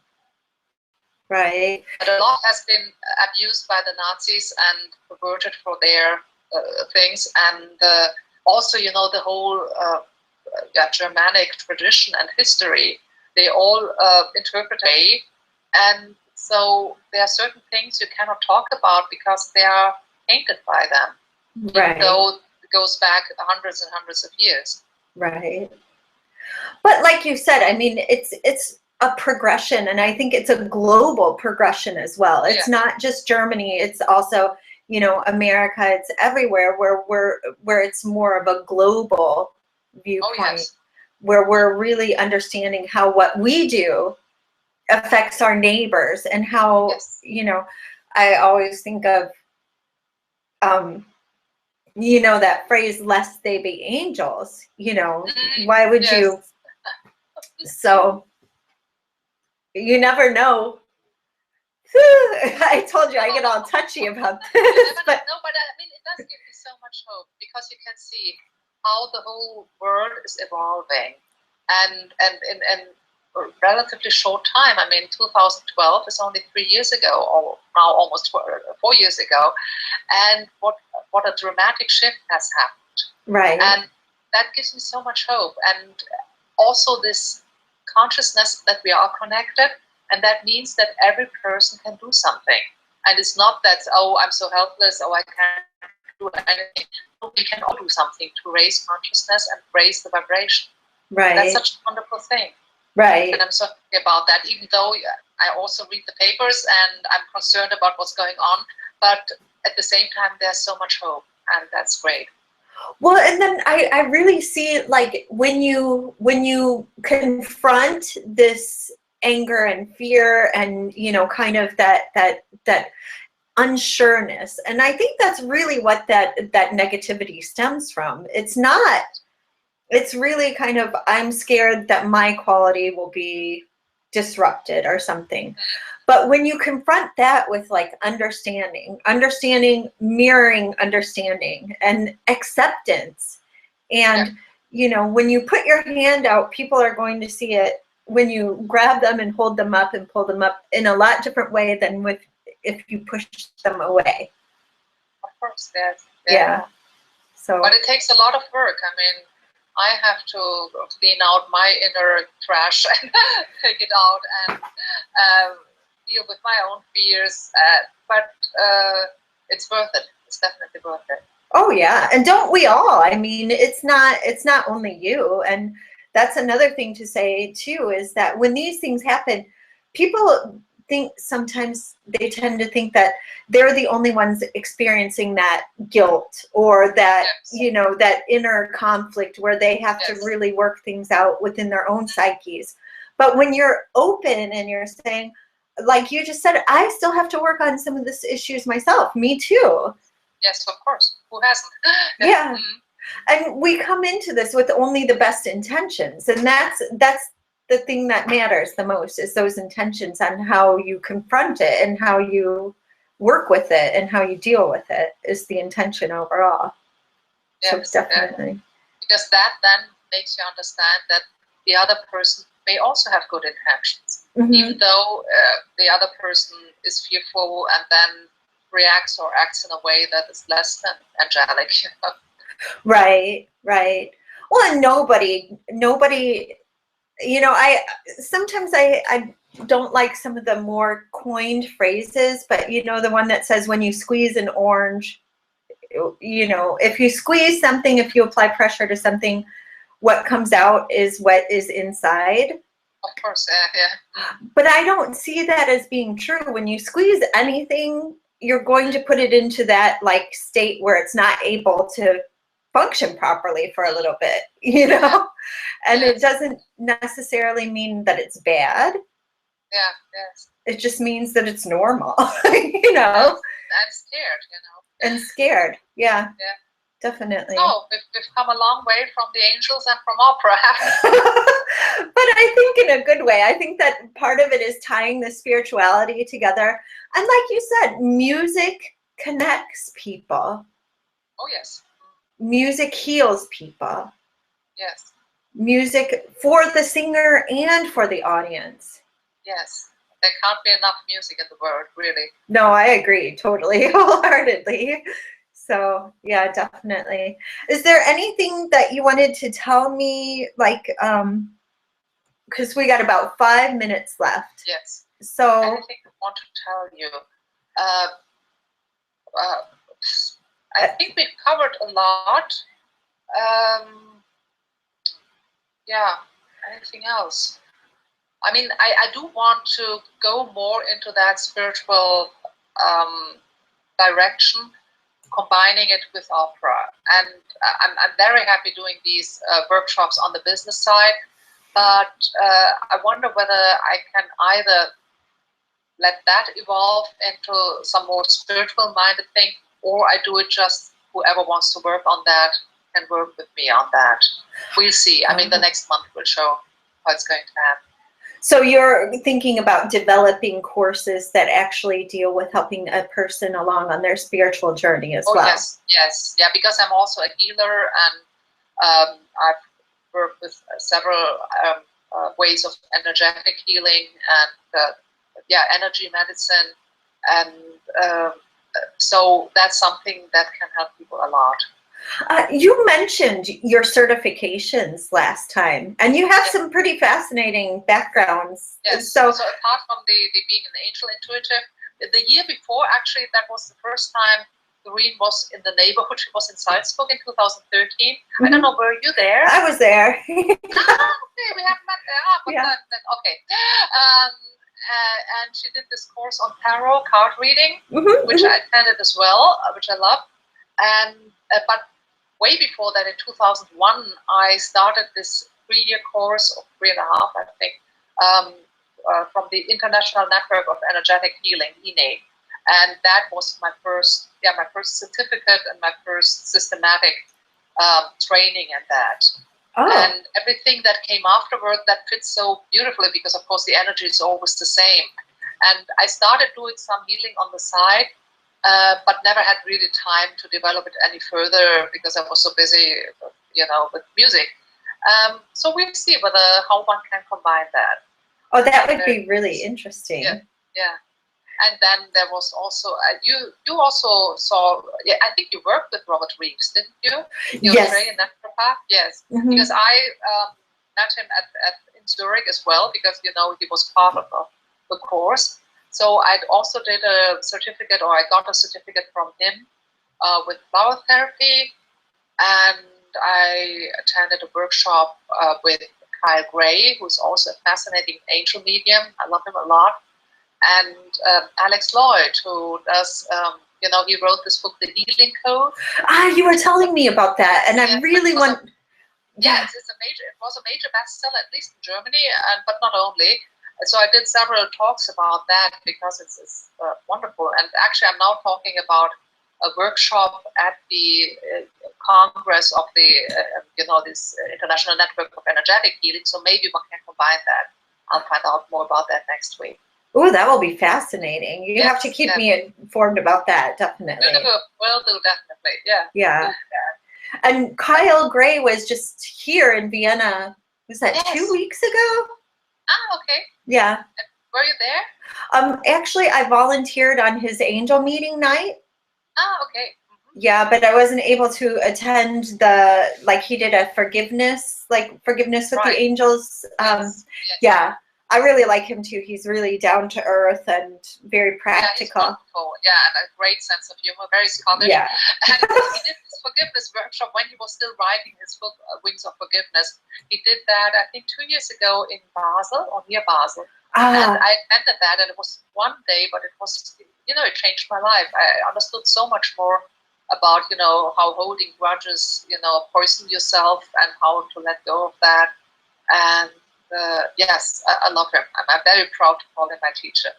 Speaker 2: Right.
Speaker 1: But a lot has been abused by the Nazis and perverted for their things, and also, you know, the whole Germanic tradition and history, they all interpret it, and so there are certain things you cannot talk about because they are tainted by them,
Speaker 2: Right.
Speaker 1: even though it goes back hundreds and hundreds of years.
Speaker 2: Right. But like you said, I mean, it's a progression, and I think it's a global progression as well. It's not just Germany, it's also, you know, America, it's everywhere where it's more of a global viewpoint, where we're really understanding how what we do affects our neighbors, and how, you know, I always think of, you know, that phrase, lest they be angels, you know, why would you? So you never know. I told you I get all touchy about this.
Speaker 1: But I mean, it does give me so much hope, because you can see how the whole world is evolving, and in a relatively short time. I mean, 2012 is only 3 years ago, or now almost 4 years ago, and what a dramatic shift has happened.
Speaker 2: Right.
Speaker 1: And that gives me so much hope, and also this consciousness that we are connected, and that means that every person can do something. And it's not that, oh, I'm so helpless, oh, I can't do anything. We can all do something to raise consciousness and raise the vibration.
Speaker 2: Right.
Speaker 1: That's such a wonderful thing.
Speaker 2: Right.
Speaker 1: And I'm so happy about that, even though I also read the papers and I'm concerned about what's going on. But at the same time, there's so much hope, and that's great.
Speaker 2: Well, and then I really see, like, when you confront this anger and fear, and, you know, kind of that unsureness, and I think that's really what that negativity stems from. It's not, it's really kind of, I'm scared that my quality will be disrupted or something. But when you confront that with, like, understanding, mirroring understanding, and acceptance, and, you know, when you put your hand out, people are going to see it when you grab them and hold them up and pull them up in a lot different way than if you push them away.
Speaker 1: Of course, yes.
Speaker 2: Yeah. So.
Speaker 1: But it takes a lot of work. I mean, I have to clean out my inner trash and take it out and deal with my own fears. But it's worth it. It's definitely worth it.
Speaker 2: Oh yeah, and don't we all? I mean, it's not only you. And that's another thing to say too, is that when these things happen, people think, sometimes they tend to think that they're the only ones experiencing that guilt, or that, you know, that inner conflict where they have to really work things out within their own psyches. But when you're open and you're saying, like you just said, I still have to work on some of these issues myself. Me too.
Speaker 1: Yes, of course. Who hasn't?
Speaker 2: Yeah. And we come into this with only the best intentions, and that's the thing that matters the most, is those intentions on how you confront it and how you work with it and how you deal with it, is the intention overall.
Speaker 1: Yes,
Speaker 2: so definitely.
Speaker 1: Because that then makes you understand that the other person may also have good intentions, even though the other person is fearful and then reacts or acts in a way that is less than angelic.
Speaker 2: Right. Well, and nobody, you know, sometimes I don't like some of the more coined phrases, but, you know, the one that says, when you squeeze an orange, you know, if you squeeze something, if you apply pressure to something, what comes out is what is inside.
Speaker 1: Of course, yeah.
Speaker 2: But I don't see that as being true. When you squeeze anything, you're going to put it into that, like, state where it's not able to function properly for a little bit, you know. And it doesn't necessarily mean that it's bad. It just means that it's normal. You know.
Speaker 1: I'm scared, you know.
Speaker 2: And scared, yeah. Definitely.
Speaker 1: Oh, we've come a long way from the angels and from opera.
Speaker 2: But I think in a good way. I think that part of it is tying the spirituality together. And like you said, music connects people.
Speaker 1: Oh, yes.
Speaker 2: music heals people.
Speaker 1: Yes.
Speaker 2: Music for the singer and for the audience.
Speaker 1: Yes. There can't be enough music in the world, really.
Speaker 2: No, I agree totally, wholeheartedly. So yeah, definitely. Is there anything that you wanted to tell me, like, because we got about 5 minutes left.
Speaker 1: Yes.
Speaker 2: So
Speaker 1: Anything I want to tell you. Uh, I think we've covered a lot. Yeah. Anything else? I mean, I do want to go more into that spiritual direction, combining it with opera. And I'm very happy doing these workshops on the business side, but I wonder whether I can either let that evolve into some more spiritual minded thing, or I do it just whoever wants to work on that can work with me on that. We'll see. I mean, the next month will show how it's going to happen.
Speaker 2: So you're thinking about developing courses that actually deal with helping a person along on their spiritual journey as well.
Speaker 1: Yes, yes, yeah. Because I'm also a healer, and I've worked with several ways of energetic healing and energy medicine, and so that's something that can help people a lot.
Speaker 2: You mentioned your certifications last time, and you have some pretty fascinating backgrounds.
Speaker 1: Yes. So apart from the being an angel intuitive, the year before, actually, that was the first time Doreen was in the neighborhood. She was in Salzburg in 2013. I don't know, were you there?
Speaker 2: I was there.
Speaker 1: Okay, we haven't met there. But then, okay. And she did this course on tarot card reading, which I attended as well, which I love. And but way before that, in 2001, I started this 3-year course, or 3.5, I think, from the International Network of Energetic Healing, INE. And that was my first certificate and my first systematic training in that. And everything that came afterward, that fits so beautifully, because of course the energy is always the same. And I started doing some healing on the side, but never had really time to develop it any further because I was so busy, with music. So we'll see how one can combine that.
Speaker 2: Oh, that would be really interesting.
Speaker 1: Yeah. And then there was also you also saw. Yeah, I think you worked with Robert Reeves, didn't you? The Australian naturopath. Yes, because I met him in Zurich as well, because he was part of the course. So I also did a certificate, or I got a certificate from him with flower therapy, and I attended a workshop with Kyle Gray, who's also a fascinating angel medium. I love him a lot. And Alex Lloyd, who does, he wrote this book, The Healing Code.
Speaker 2: You were telling me about that, and I really want.
Speaker 1: Yes, it was a major bestseller, at least in Germany, but not only. So I did several talks about that because it's wonderful. And actually, I'm now talking about a workshop at the Congress of the, this International Network of Energetic Healing. So maybe one can combine that. I'll find out more about that next week.
Speaker 2: Oh, that will be fascinating. You have to keep me informed about that, definitely.
Speaker 1: Will do, definitely. Yeah.
Speaker 2: Yeah. And Kyle Gray was just here in Vienna. Was that 2 weeks ago?
Speaker 1: Ah, okay.
Speaker 2: Yeah.
Speaker 1: And were you there?
Speaker 2: Actually, I volunteered on his angel meeting night.
Speaker 1: Ah, okay.
Speaker 2: Yeah, but I wasn't able to attend he did a forgiveness with the angels.
Speaker 1: Yes.
Speaker 2: Yeah. I really like him too. He's really down to earth and very practical.
Speaker 1: Yeah, he's wonderful. Yeah, and a great sense of humor, very Scottish.
Speaker 2: Yeah.
Speaker 1: And he did this forgiveness workshop when he was still writing his book, Wings of Forgiveness. He did that, I think, 2 years ago in Basel, or near Basel. And I attended that, and it was one day, but it was, it changed my life. I understood so much more about, how holding grudges, poison yourself, and how to let go of that. And yes, I love him. I'm very proud to call him my teacher.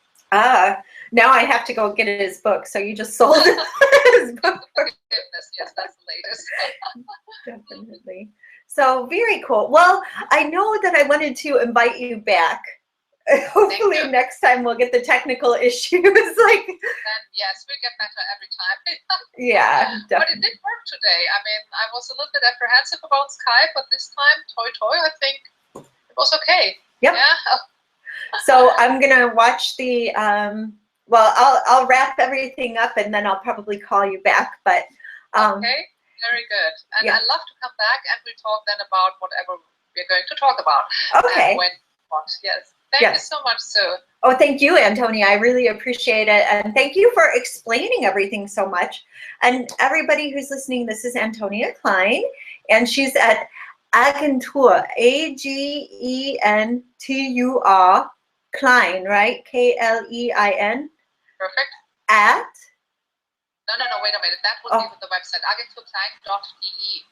Speaker 2: Now I have to go get his book. So you just sold his book.
Speaker 1: Yes, that's the latest.
Speaker 2: Definitely. So very cool. Well, I know that I wanted to invite you back Hopefully next time we'll get the technical issues. Like,
Speaker 1: then yes, we'll get better every time.
Speaker 2: Yeah,
Speaker 1: but it did work today. I mean, I was a little bit apprehensive about Skype, but this time, I think it was okay.
Speaker 2: Yep.
Speaker 1: Yeah.
Speaker 2: So I'm gonna watch the. Well, I'll wrap everything up and then I'll probably call you back. But
Speaker 1: okay, very good. And
Speaker 2: yeah.
Speaker 1: I'd love to come back and we talk then about whatever we're going to talk about.
Speaker 2: Okay.
Speaker 1: When what? Yes. Thank you so much, Sue.
Speaker 2: Oh, thank you, Antonia. I really appreciate it. And thank you for explaining everything so much. And everybody who's listening, this is Antonia Klein, and she's at Agentur, Agentur, Klein, right? Klein.
Speaker 1: Perfect.
Speaker 2: At?
Speaker 1: No, wait a minute. That would be the website, agenturklein.de.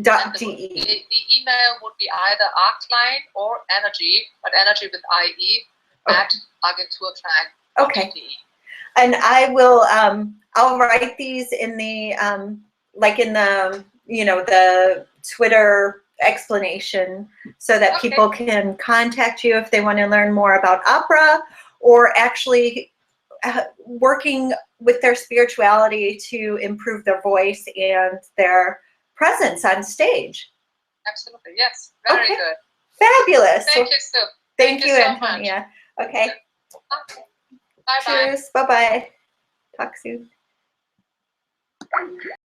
Speaker 2: .de.
Speaker 1: The email would be either rklein or energy, but energy with IE, at agenturklein.de.
Speaker 2: Okay. And I will, I'll write these in the, like in the, you know, the Twitter explanation so that people can contact you if they want to learn more about opera or actually working with their spirituality to improve their voice and their presence on stage.
Speaker 1: Absolutely, yes. Very good.
Speaker 2: Fabulous.
Speaker 1: Thank you, Sue.
Speaker 2: Thank you,
Speaker 1: so
Speaker 2: Antonia.
Speaker 1: much.
Speaker 2: Okay.
Speaker 1: Bye-bye.
Speaker 2: Cheers. Bye-bye. Talk soon.